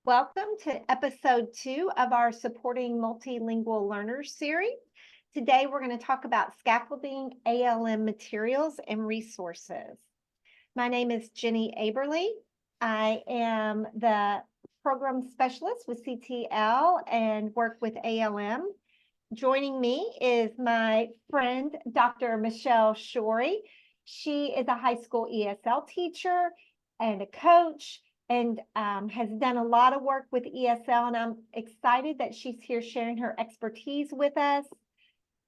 Welcome to episode 2 of our Supporting Multilingual Learners series. Today we're going to talk about scaffolding ALM materials and resources. My name is Jenny Aberly. I am the program specialist with CTL and work with ALM. Joining me is my friend, Dr. Michelle Shorey. She is a high school ESL teacher and a coach, and has done a lot of work with ESL, and I'm excited that she's here sharing her expertise with us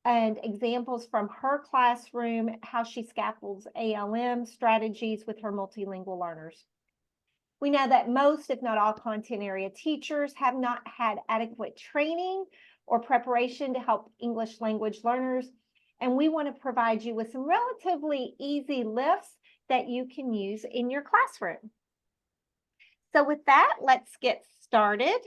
and examples from her classroom, how she scaffolds ALM strategies with her multilingual learners. We know that most, if not all, content area teachers have not had adequate training or preparation to help English language learners, and we want to provide you with some relatively easy lifts that you can use in your classroom. So with that, let's get started.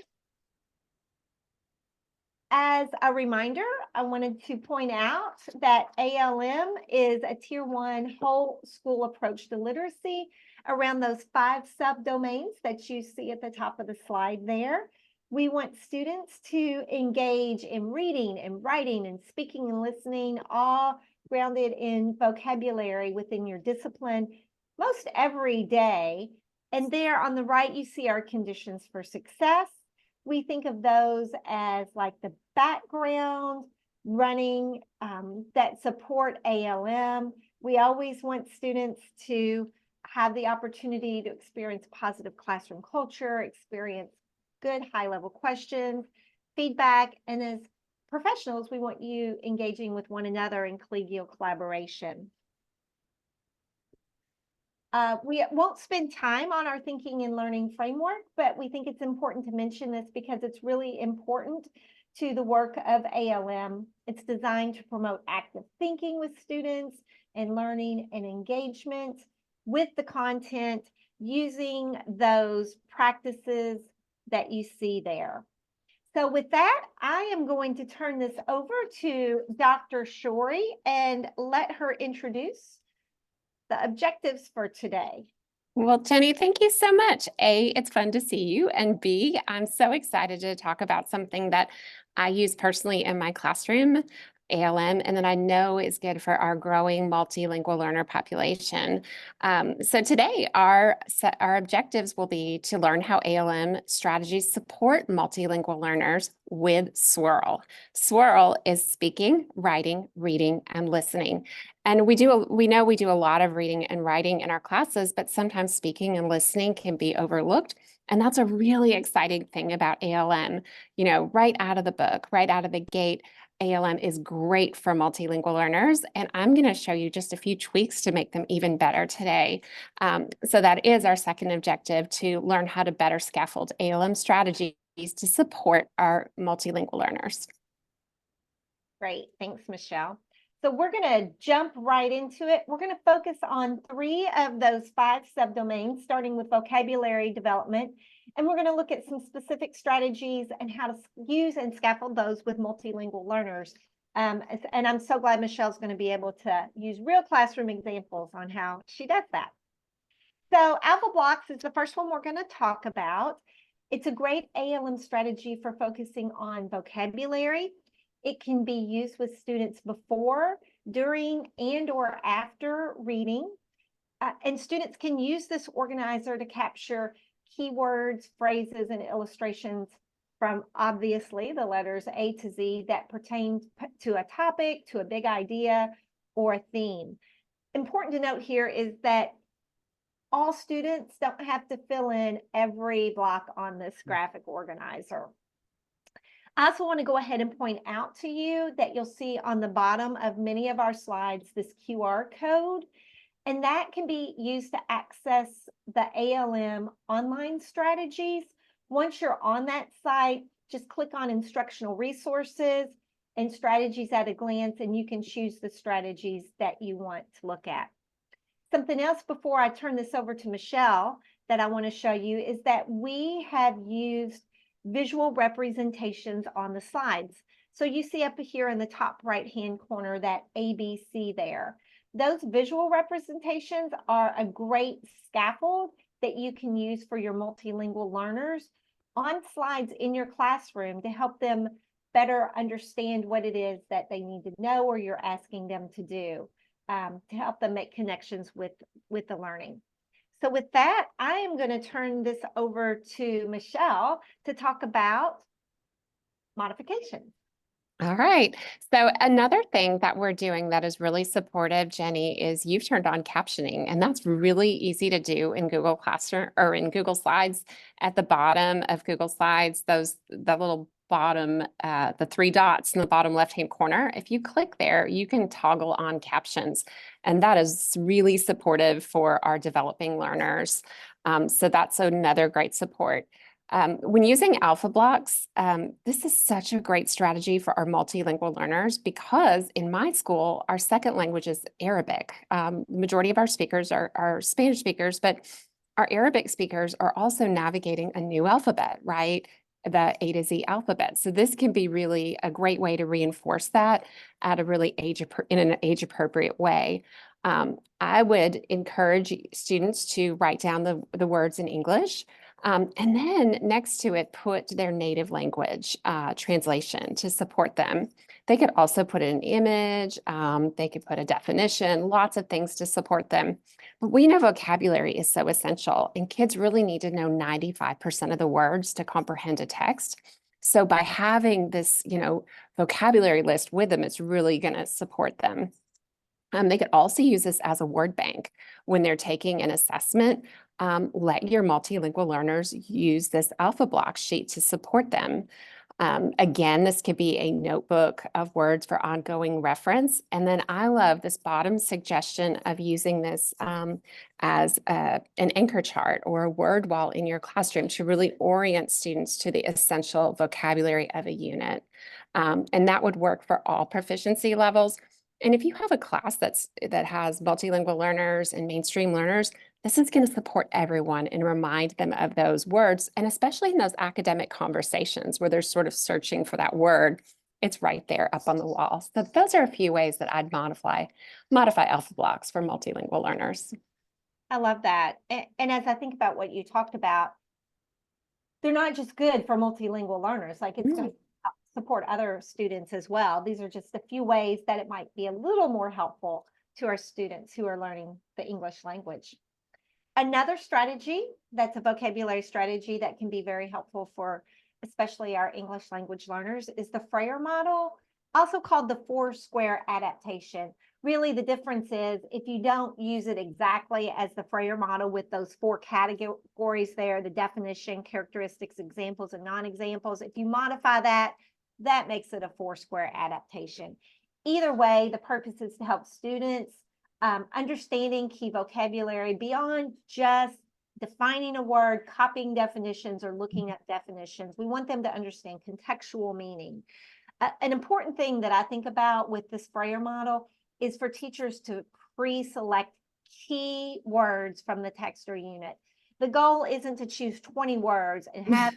As a reminder, I wanted to point out that ALM is a Tier 1 whole school approach to literacy around those 5 subdomains that you see at the top of the slide there. We want students to engage in reading and writing and speaking and listening, all grounded in vocabulary within your discipline most every day. And there on the right, you see our conditions for success. We think of those as like the background running that support ALM. We always want students to have the opportunity to experience positive classroom culture, experience good high-level questions, feedback, and as professionals, we want you engaging with one another in collegial collaboration. We won't spend time on our thinking and learning framework, but we think it's important to mention this because it's really important to the work of ALM. It's designed to promote active thinking with students and learning and engagement with the content using those practices that you see there. So with that, I am going to turn this over to Dr. Shorey and let her introduce the objectives for today. Well, Jenny, thank you so much. A, it's fun to see you. And B, I'm so excited to talk about something that I use personally in my classroom, ALM, and that I know is good for our growing multilingual learner population. So today, our objectives will be to learn how ALM strategies support multilingual learners with SWIRL. SWIRL is speaking, writing, reading, and listening. And we know we do a lot of reading and writing in our classes, but sometimes speaking and listening can be overlooked. And that's a really exciting thing about ALM. You know, right out of the book, right out of the gate, ALM is great for multilingual learners, and I'm going to show you just a few tweaks to make them even better today. So that is our second objective, to learn how to better scaffold ALM strategies to support our multilingual learners. Great, thanks, Michelle. So we're going to jump right into it. We're going to focus on 3 of those 5 subdomains, starting with vocabulary development. And we're going to look at some specific strategies and how to use and scaffold those with multilingual learners. And I'm so glad Michelle's going to be able to use real classroom examples on how she does that. So Alphablocks is the first one we're going to talk about. It's a great ALM strategy for focusing on vocabulary. It can be used with students before, during, and or after reading. And students can use this organizer to capture keywords, phrases, and illustrations from obviously the letters A to Z that pertain to a topic, to a big idea, or a theme. Important to note here is that all students don't have to fill in every block on this graphic organizer. I also want to go ahead and point out to you that you'll see on the bottom of many of our slides this QR code, and that can be used to access the ALM online strategies. Once you're on that site, just click on instructional resources and strategies at a glance, and you can choose the strategies that you want to look at. Something else before I turn this over to Michelle that I want to show you is that we have used visual representations on the slides. So you see up here in the top right-hand corner that ABC there. Those visual representations are a great scaffold that you can use for your multilingual learners on slides in your classroom to help them better understand what it is that they need to know or you're asking them to do, to help them make connections with the learning. So with that, I am going to turn this over to Michelle to talk about modifications. All right. So another thing that we're doing that is really supportive, Jenny, is you've turned on captioning, and that's really easy to do in Google Classroom or in Google Slides. At the bottom of Google Slides, the little bottom, the three dots in the bottom left-hand corner, if you click there, you can toggle on captions, and that is really supportive for our developing learners. So that's another great support. When using Alphablocks, this is such a great strategy for our multilingual learners because in my school, our second language is Arabic. The majority of our speakers are Spanish speakers, but our Arabic speakers are also navigating a new alphabet, right? The A to Z alphabet. So this can be really a great way to reinforce that at a really in an age-appropriate way. I would encourage students to write down the words in English. And then next to it, put their native language translation to support them. They could also put an image, they could put a definition, lots of things to support them. But we know vocabulary is so essential, and kids really need to know 95% of the words to comprehend a text. So by having this, vocabulary list with them, it's really going to support them. They could also use this as a word bank when they're taking an assessment. Let your multilingual learners use this Alphablock sheet to support them. Again, this could be a notebook of words for ongoing reference. And then I love this bottom suggestion of using this as an anchor chart or a word wall in your classroom to really orient students to the essential vocabulary of a unit. And that would work for all proficiency levels. And if you have a class that has multilingual learners and mainstream learners, this is going to support everyone and remind them of those words. And especially in those academic conversations where they're sort of searching for that word, it's right there up on the wall. So those are a few ways that I'd modify Alphablocks for multilingual learners. I love that. And as I think about what you talked about, they're not just good for multilingual learners, like it's going to support other students as well. These are just a few ways that it might be a little more helpful to our students who are learning the English language. Another strategy that's a vocabulary strategy that can be very helpful for especially our English language learners is the Frayer Model, also called the four-square adaptation. Really, the difference is if you don't use it exactly as the Frayer Model with those four categories there, the definition, characteristics, examples, and non-examples, if you modify that, that makes it a four-square adaptation. Either way, the purpose is to help students understanding key vocabulary beyond just defining a word, copying definitions, or looking at definitions. We want them to understand contextual meaning. An important thing that I think about with this Frayer model is for teachers to pre-select key words from the text or unit. The goal isn't to choose 20 words and have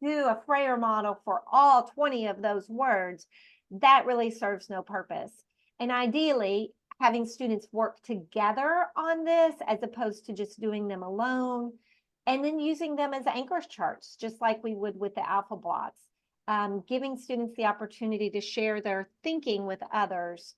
do a Frayer model for all 20 of those words. That really serves no purpose. And ideally, having students work together on this as opposed to just doing them alone, and then using them as anchor charts, just like we would with the Alphablocks, giving students the opportunity to share their thinking with others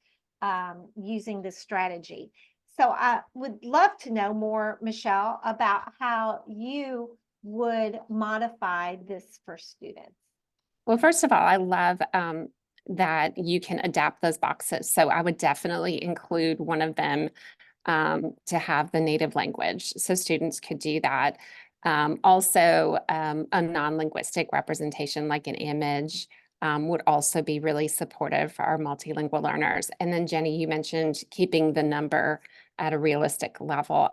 using this strategy. So I would love to know more, Michelle, about how you would modify this for students. Well, first of all, I love that you can adapt those boxes. So I would definitely include one of them to have the native language. So students could do that. Also, a non-linguistic representation like an image would also be really supportive for our multilingual learners. And then Jenny, you mentioned keeping the number at a realistic level.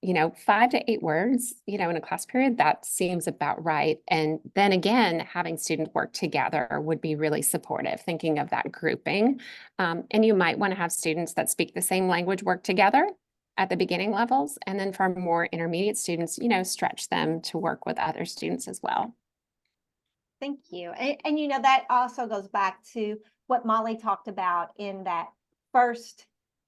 5 to 8 words, in a class period, that seems about right. And then again, having students work together would be really supportive, thinking of that grouping. And you might want to have students that speak the same language work together at the beginning levels. And then for more intermediate students, stretch them to work with other students as well. Thank you. And that also goes back to what Molly talked about in that first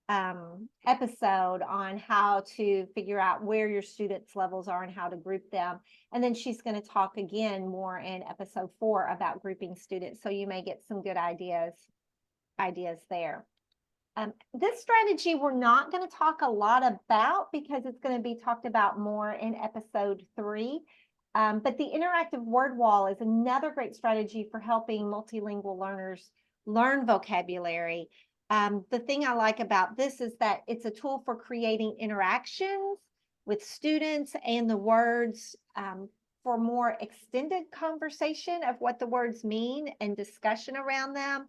episode on how to figure out where your students' levels are and how to group them. And then she's going to talk again more in episode 4 about grouping students. So you may get some good ideas there. This strategy we're not going to talk a lot about because it's going to be talked about more in episode 3. But the interactive word wall is another great strategy for helping multilingual learners learn vocabulary. The thing I like about this is that it's a tool for creating interactions with students and the words for more extended conversation of what the words mean and discussion around them.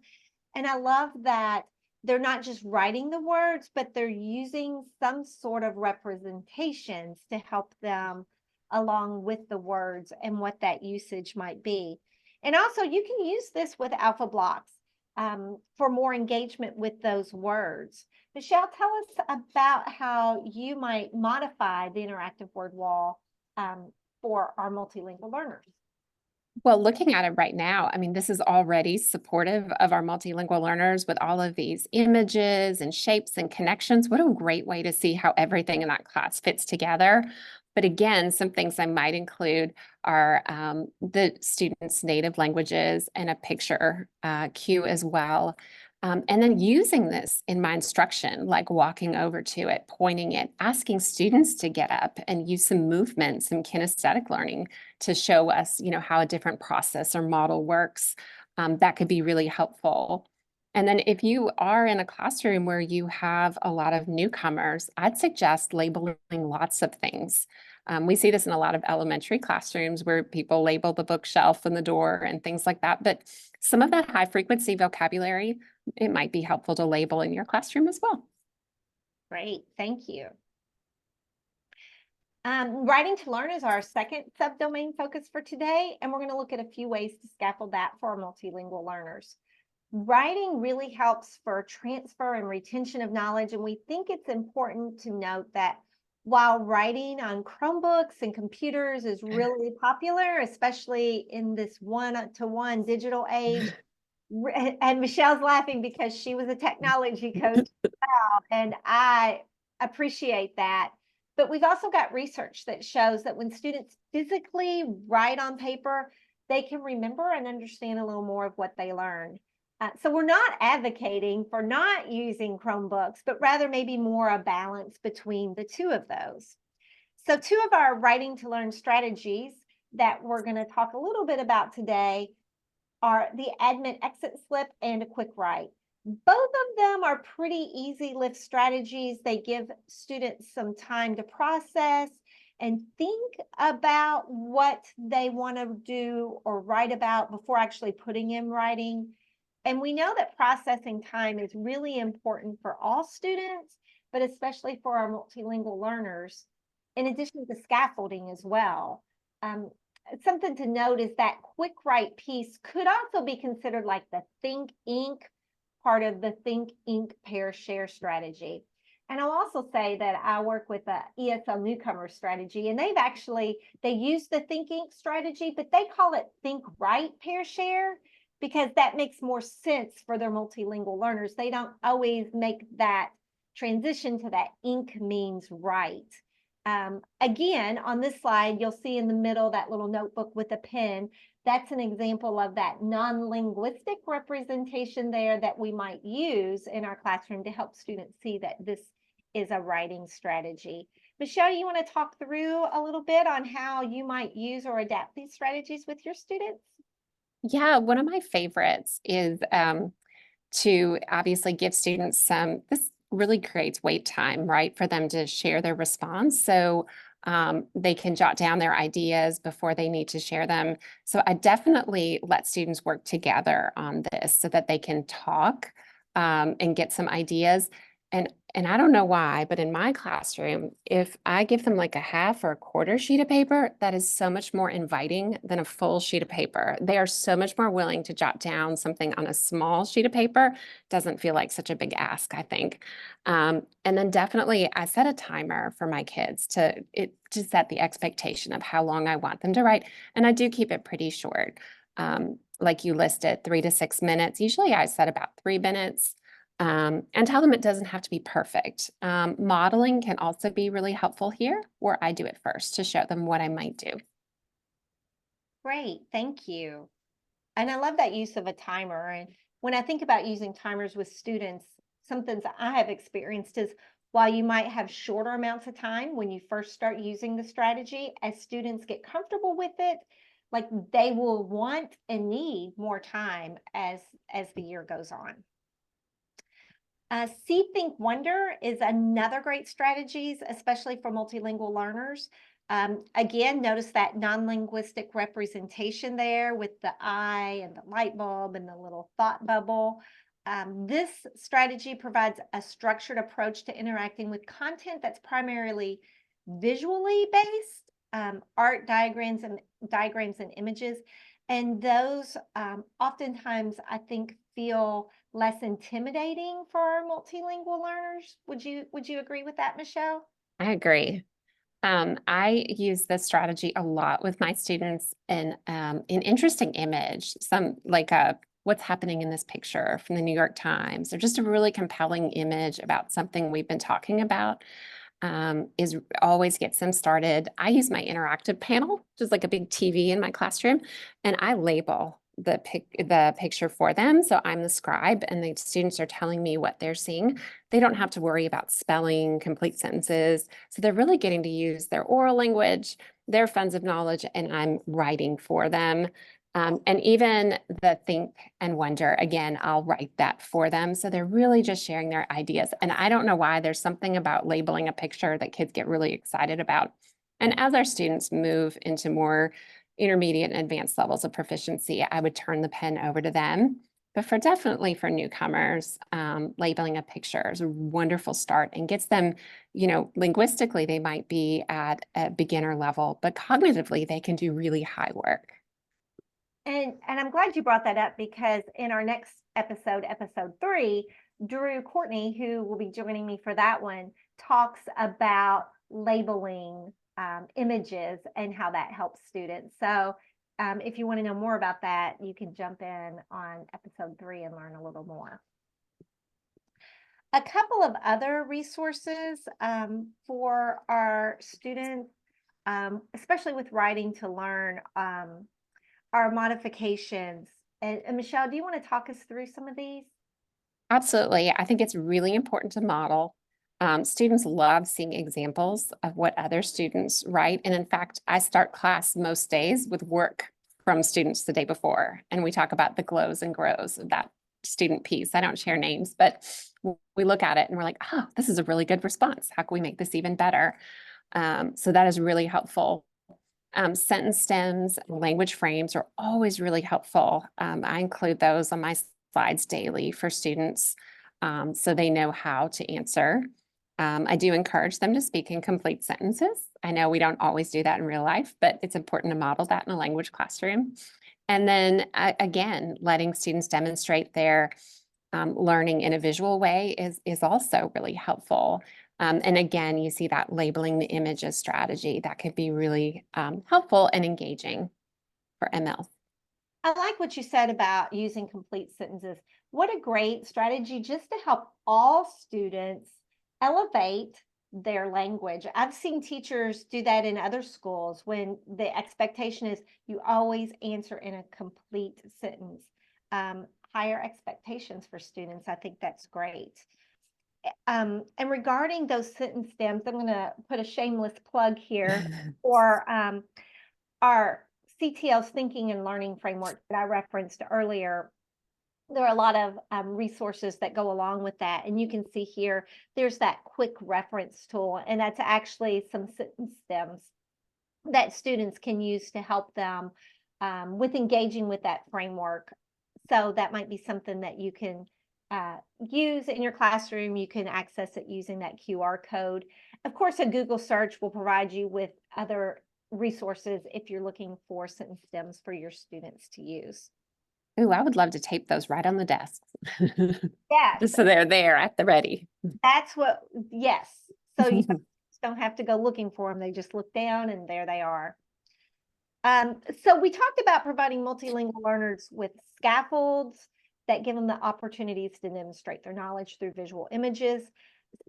And I love that they're not just writing the words, but they're using some sort of representations to help them along with the words and what that usage might be. And also you can use this with Alphablocks for more engagement with those words. Michelle, tell us about how you might modify the interactive word wall for our multilingual learners. Well, looking at it right now, I mean, this is already supportive of our multilingual learners with all of these images and shapes and connections. What a great way to see how everything in that class fits together. But again, some things I might include are the students' native languages and a picture cue as well. And then using this in my instruction, like walking over to it, pointing it, asking students to get up and use some movement, some kinesthetic learning to show us, how a different process or model works. That could be really helpful. And then if you are in a classroom where you have a lot of newcomers, I'd suggest labeling lots of things. We see this in a lot of elementary classrooms where people label the bookshelf and the door and things like that. But some of that high frequency vocabulary, it might be helpful to label in your classroom as well. Great, thank you. Writing to learn is our second subdomain focus for today, and we're going to look at a few ways to scaffold that for our multilingual learners. Writing really helps for transfer and retention of knowledge, and we think it's important to note that while writing on Chromebooks and computers is really popular, especially in this one-to-one digital age, and Michelle's laughing because she was a technology coach and I appreciate that. But we've also got research that shows that when students physically write on paper, they can remember and understand a little more of what they learned. So we're not advocating for not using Chromebooks, but rather maybe more a balance between the two of those. So 2 of our writing to learn strategies that we're going to talk a little bit about today are the admin exit slip and a quick write. Both of them are pretty easy lift strategies. They give students some time to process and think about what they want to do or write about before actually putting in writing. And we know that processing time is really important for all students, but especially for our multilingual learners, in addition to scaffolding as well. Something to note is that quick write piece could also be considered like the Think Inc. part of the Think Inc. pair share strategy. And I'll also say that I work with the ESL newcomer strategy, and they use the Think Inc. strategy, but they call it Think Write pair share because that makes more sense for their multilingual learners. They don't always make that transition to that Inc. means write. Again, on this slide, you'll see in the middle that little notebook with a pen. That's an example of that non-linguistic representation there that we might use in our classroom to help students see that this is a writing strategy. Michelle, you want to talk through a little bit on how you might use or adapt these strategies with your students? Yeah, one of my favorites is to obviously give students this really creates wait time, right, for them to share their response. So they can jot down their ideas before they need to share them. So I definitely let students work together on this so that they can talk and get some ideas. And I don't know why, but in my classroom, if I give them like a half or a quarter sheet of paper, that is so much more inviting than a full sheet of paper. They are so much more willing to jot down something on a small sheet of paper. Doesn't feel like such a big ask, I think. And then definitely I set a timer for my kids to set the expectation of how long I want them to write. And I do keep it pretty short. Like you listed, 3 to 6 minutes. Usually I set about 3 minutes. and tell them it doesn't have to be perfect. Modeling can also be really helpful here, where I do it first to show them what I might do. Great, thank you. And I love that use of a timer. And when I think about using timers with students, something that I have experienced is while you might have shorter amounts of time when you first start using the strategy, as students get comfortable with it, like they will want and need more time as the year goes on. See, Think, Wonder is another great strategy, especially for multilingual learners. Again, notice that non-linguistic representation there with the eye and the light bulb and the little thought bubble. This strategy provides a structured approach to interacting with content that's primarily visually based, art diagrams and images. And those oftentimes, I think, feel less intimidating for our multilingual learners. Would you agree with that, Michelle? I agree. I use this strategy a lot with my students in an interesting image, some like what's happening in this picture from the New York Times, or just a really compelling image about something we've been talking about. Is always gets them started. I use my interactive panel, just like a big TV in my classroom, and I label the picture for them. So I'm the scribe and the students are telling me what they're seeing. They don't have to worry about spelling complete sentences. So they're really getting to use their oral language, their funds of knowledge, and I'm writing for them. And even the think and wonder, again, I'll write that for them. So they're really just sharing their ideas. And I don't know why, there's something about labeling a picture that kids get really excited about. And as our students move into more intermediate and advanced levels of proficiency, I would turn the pen over to them. But definitely for newcomers, labeling a picture is a wonderful start and gets them, linguistically, they might be at a beginner level, but cognitively, they can do really high work. And I'm glad you brought that up, because in our next episode, episode 3, Drew Courtney, who will be joining me for that one, talks about labeling images and how that helps students. So if you want to know more about that, you can jump in on episode 3 and learn a little more. A couple of other resources for our students, especially with writing to learn, are modifications. And Michelle, do you want to talk us through some of these? Absolutely. I think it's really important to model. Students love seeing examples of what other students write. And in fact, I start class most days with work from students the day before. And we talk about the glows and grows of that student piece. I don't share names, but we look at it and we're like, oh, this is a really good response. How can we make this even better? So that is really helpful. Sentence stems, language frames are always really helpful. I include those on my slides daily for students, so they know how to answer. I do encourage them to speak in complete sentences. I know we don't always do that in real life, but it's important to model that in a language classroom. And then again, letting students demonstrate their learning in a visual way is also really helpful. And again, you see that labeling the images strategy that could be really helpful and engaging for ML. I like what you said about using complete sentences. What a great strategy just to help all students elevate their language. I've seen teachers do that in other schools when the expectation is you always answer in a complete sentence. Higher expectations for students. I think that's great. And regarding those sentence stems, I'm going to put a shameless plug here for our CTL's thinking and learning framework that I referenced earlier. There are a lot of resources that go along with that. And you can see here, there's that quick reference tool. And that's actually some sentence stems that students can use to help them with engaging with that framework. So that might be something that you can use in your classroom. You can access it using that QR code. Of course, a Google search will provide you with other resources if you're looking for sentence stems for your students to use. Ooh, I would love to tape those right on the desks. Yes. Just so they're there at the ready. That's what, yes. So you don't have to go looking for them. They just look down and there they are. So we talked about providing multilingual learners with scaffolds that give them the opportunities to demonstrate their knowledge through visual images.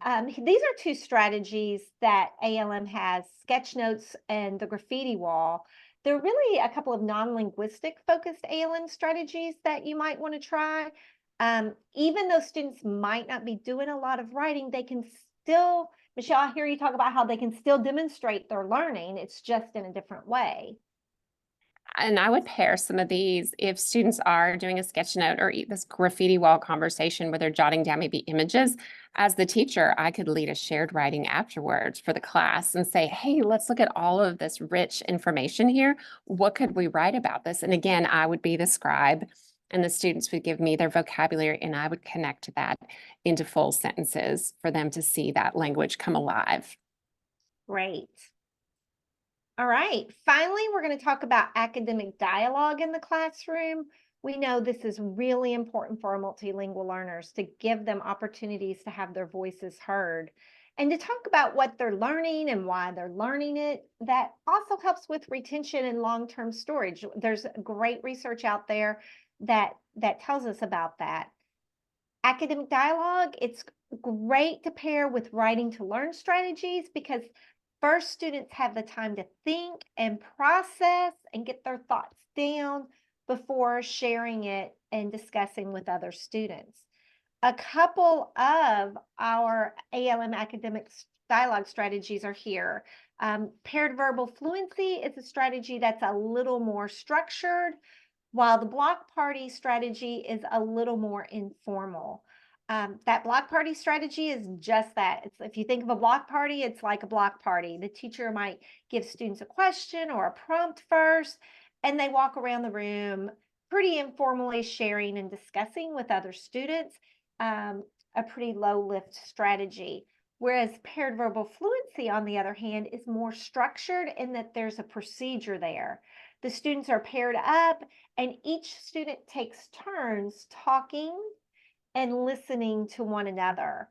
These are two strategies that ALM has, sketch notes and the graffiti wall. They're really a couple of non-linguistic focused ALM strategies that you might want to try. Even though students might not be doing a lot of writing, they can still, Michelle, I hear you talk about how they can still demonstrate their learning. It's just in a different way. And I would pair some of these if students are doing a sketch note or this graffiti wall conversation where they're jotting down maybe images. As the teacher, I could lead a shared writing afterwards for the class and say, hey, let's look at all of this rich information here. What could we write about this? And again, I would be the scribe and the students would give me their vocabulary and I would connect that into full sentences for them to see that language come alive. Great. All right, finally, we're going to talk about academic dialogue in the classroom. We know this is really important for our multilingual learners to give them opportunities to have their voices heard and to talk about what they're learning and why they're learning it. That also helps with retention and long-term storage. There's great research out there that tells us about that. Academic dialogue, it's great to pair with writing to learn strategies because first, students have the time to think and process and get their thoughts down before sharing it and discussing with other students. A couple of our ALM academic dialogue strategies are here. Paired verbal fluency is a strategy that's a little more structured, while the block party strategy is a little more informal. That block party strategy is just that. If you think of a block party, it's like a block party. The teacher might give students a question or a prompt first, and they walk around the room pretty informally sharing and discussing with other students, a pretty low lift strategy. Whereas paired verbal fluency, on the other hand, is more structured in that there's a procedure there. The students are paired up and each student takes turns talking and listening to one another.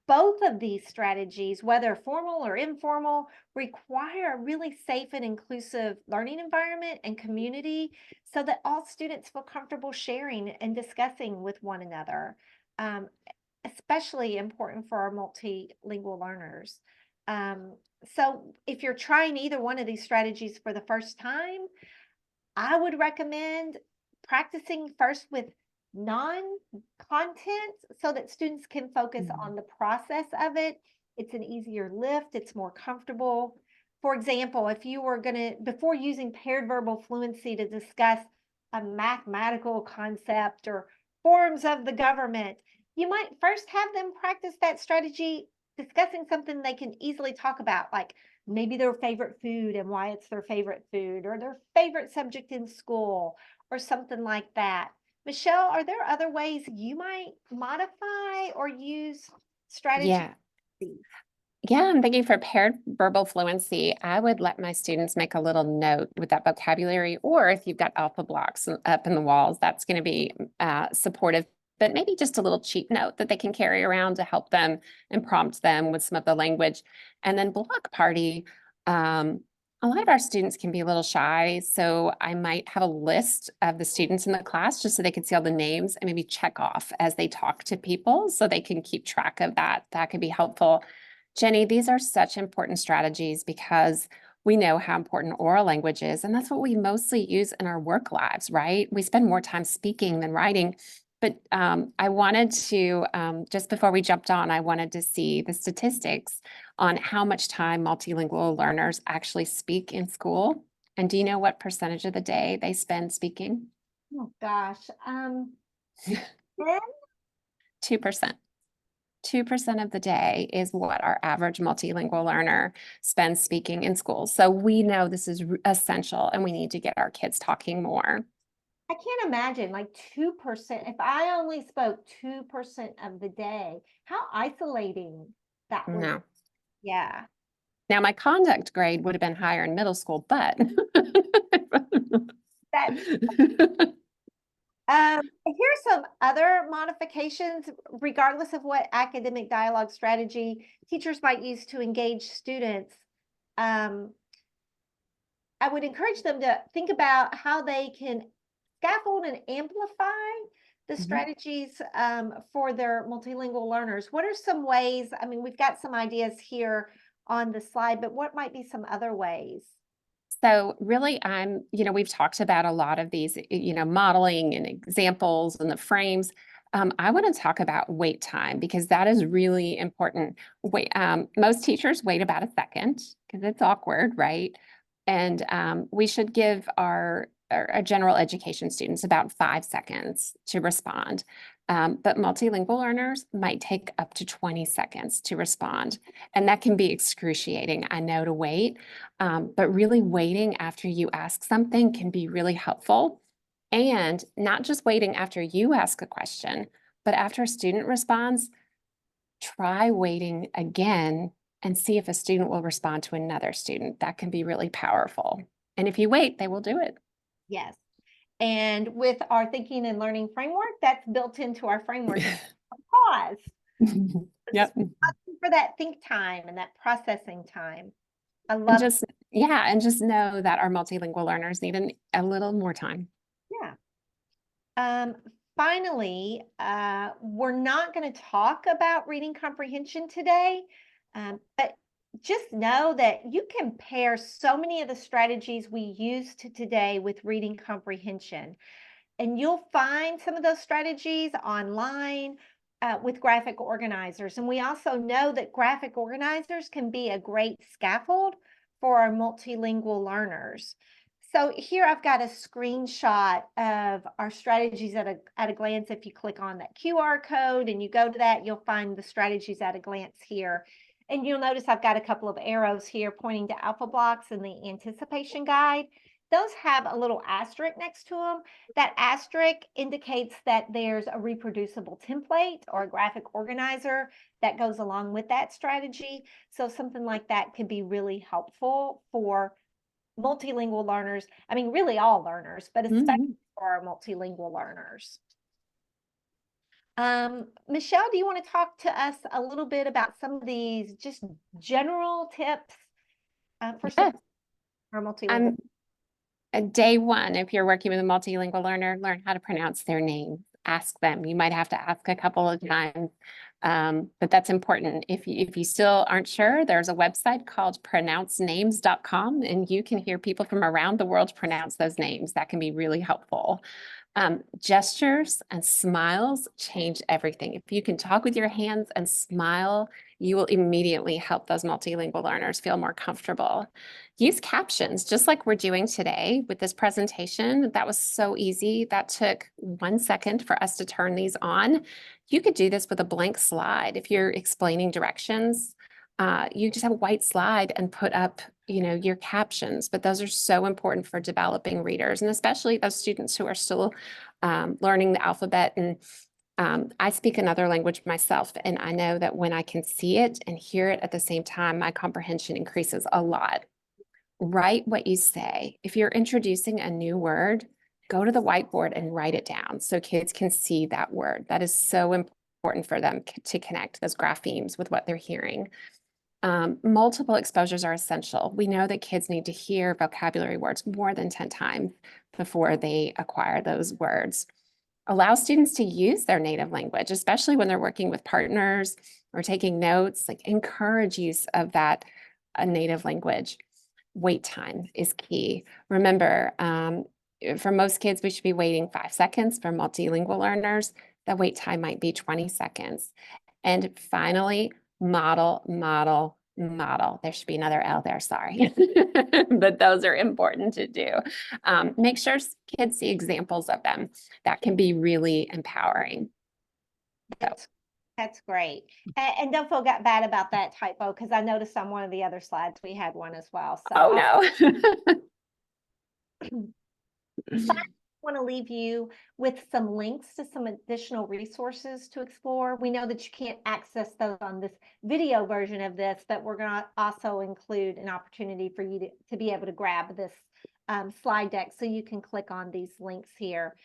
Both of these strategies, whether formal or informal, require a really safe and inclusive learning environment and community so that all students feel comfortable sharing and discussing with one another. Especially important for our multilingual learners. So if you're trying either one of these strategies for the first time, I would recommend practicing first with non-content so that students can focus on the process of it. It's an easier lift, it's more comfortable. For example, if you were before using paired verbal fluency to discuss a mathematical concept or forms of the government, you might first have them practice that strategy discussing something they can easily talk about, like maybe their favorite food and why it's their favorite food, or their favorite subject in school, or something like that. Michelle, are there other ways you might modify or use strategy? Yeah. Yeah, I'm thinking for paired verbal fluency, I would let my students make a little note with that vocabulary, or if you've got Alphablocks up in the walls, that's going to be supportive, but maybe just a little cheat note that they can carry around to help them and prompt them with some of the language. And then block party, a lot of our students can be a little shy, so I might have a list of the students in the class just so they can see all the names and maybe check off as they talk to people so they can keep track of that. That could be helpful. Jenny, these are such important strategies because we know how important oral language is, and that's what we mostly use in our work lives, right? We spend more time speaking than writing. But I wanted to, just before we jumped on, I wanted to see the statistics on how much time multilingual learners actually speak in school. And do you know what percentage of the day they spend speaking? Oh gosh, 2%. 2% of the day is what our average multilingual learner spends speaking in school. So we know this is essential and we need to get our kids talking more. I can't imagine like 2%. If I only spoke 2% of the day, how isolating that would. No. Yeah. Now my conduct grade would have been higher in middle school, but That's here's some other modifications, regardless of what academic dialogue strategy teachers might use to engage students. I would encourage them to think about how they can scaffold and amplify the Mhm. strategies for their multilingual learners? What are some ways? I mean, we've got some ideas here on the slide, but what might be some other ways? So really, we've talked about a lot of these, modeling and examples and the frames. I want to talk about wait time because that is really important. Most teachers wait about a second because it's awkward, right? And we should give our general education students about 5 seconds to respond. But multilingual learners might take up to 20 seconds to respond. And that can be excruciating, I know, to wait. But really waiting after you ask something can be really helpful. And not just waiting after you ask a question, but after a student responds, try waiting again and see if a student will respond to another student. That can be really powerful. And if you wait, they will do it. Yes. And with our thinking and learning framework, that's built into our framework. Pause. Yep. For that think time and that processing time. I And love just know that our multilingual learners need a little more time. Yeah. Finally, we're not going to talk about reading comprehension today, but just know that you can pair so many of the strategies we used today with reading comprehension. And you'll find some of those strategies online with graphic organizers. And we also know that graphic organizers can be a great scaffold for our multilingual learners. So here I've got a screenshot of our strategies at a glance. If you click on that QR code and you go to that, you'll find the strategies at a glance here. And you'll notice I've got a couple of arrows here pointing to Alphablocks and the anticipation guide. Those have a little asterisk next to them. That asterisk indicates that there's a reproducible template or a graphic organizer that goes along with that strategy. So something like that could be really helpful for multilingual learners. I mean, really all learners, but especially for our multilingual learners. Michelle, do you want to talk to us a little bit about some of these just general tips for Yeah. our multilingual? Day one, if you're working with a multilingual learner, learn how to pronounce their name. Ask them. You might have to ask a couple of times, but that's important. If you still aren't sure, there's a website called pronouncenames.com, and you can hear people from around the world pronounce those names. That can be really helpful. Gestures and smiles change everything. If you can talk with your hands and smile, you will immediately help those multilingual learners feel more comfortable. Use captions, just like we're doing today with this presentation. That was so easy. That took 1 second for us to turn these on. You could do this with a blank slide. If you're explaining directions, you just have a white slide and put up your captions, but those are so important for developing readers, and especially those students who are still learning the alphabet. And I speak another language myself, and I know that when I can see it and hear it at the same time, my comprehension increases a lot. Write what you say. If you're introducing a new word, go to the whiteboard and write it down so kids can see that word. That is so important for them to connect those graphemes with what they're hearing. Multiple exposures are essential. We know that kids need to hear vocabulary words more than 10 times before they acquire those words. Allow students to use their native language, especially when they're working with partners or taking notes. Like, encourage use of that native language. Wait time is key. Remember, for most kids, we should be waiting 5 seconds. For multilingual learners, the wait time might be 20 seconds. And finally, model. There should be another L there, sorry. But those are important to do. Make sure kids see examples of them. That can be really empowering. That's great. And don't feel bad about that typo, because I noticed on one of the other slides we had one as well. So Oh, no. I want to leave you with some links to some additional resources to explore. We know that you can't access those on this video version of this, but we're going to also include an opportunity for you to be able to grab this slide deck, so you can click on these links here.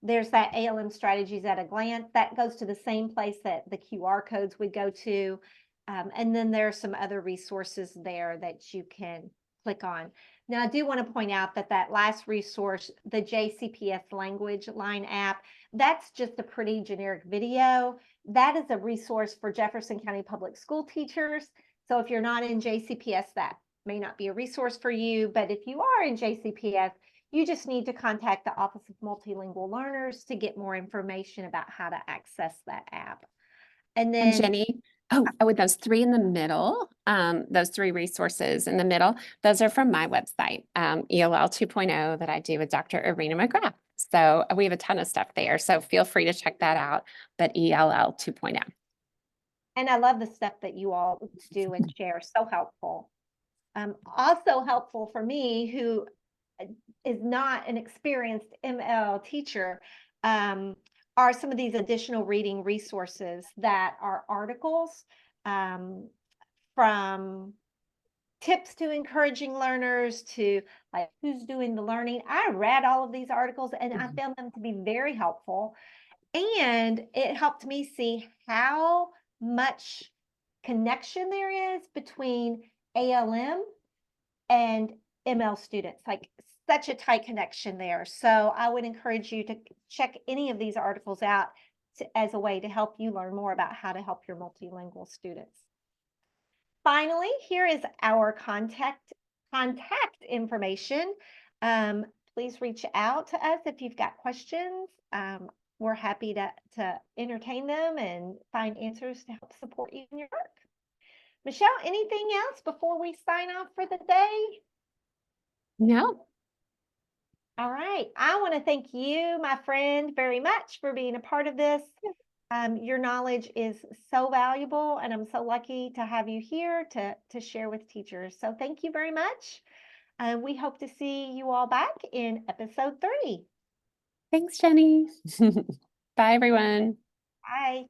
There's that ALM strategies at a glance that goes to the same place that the QR codes would go to. And then there are some other resources there that you can click on. Now, I do want to point out that that last resource, the JCPS Language Line app, that's just a pretty generic video. That is a resource for Jefferson County Public School teachers. So if you're not in JCPS, that may not be a resource for you. But if you are in JCPS, you just need to contact the Office of Multilingual Learners to get more information about how to access that app. And And then Jenny, with those three in the middle, those three resources in the middle, those are from my website, ELL 2.0 that I do with Dr. Irina McGrath. So we have a ton of stuff there. So feel free to check that out, but ELL 2.0. And I love the stuff that you all do and share. So helpful. Also helpful for me, who is not an experienced ML teacher, are some of these additional reading resources that are articles from tips to encouraging learners to like who's doing the learning. I read all of these articles and I found them to be very helpful. And it helped me see how much connection there is between ALM and ML students, like such a tight connection there. So I would encourage you to check any of these articles out as a way to help you learn more about how to help your multilingual students. Finally, here is our contact information. Please reach out to us if you've got questions. We're happy to entertain them and find answers to help support you in your work. Michelle, anything else before we sign off for the day? No. All right. I want to thank you, my friend, very much for being a part of this. Your knowledge is so valuable, and I'm so lucky to have you here to share with teachers. So thank you very much. We hope to see you all back in episode 3. Thanks, Jenny. Bye, everyone. Bye.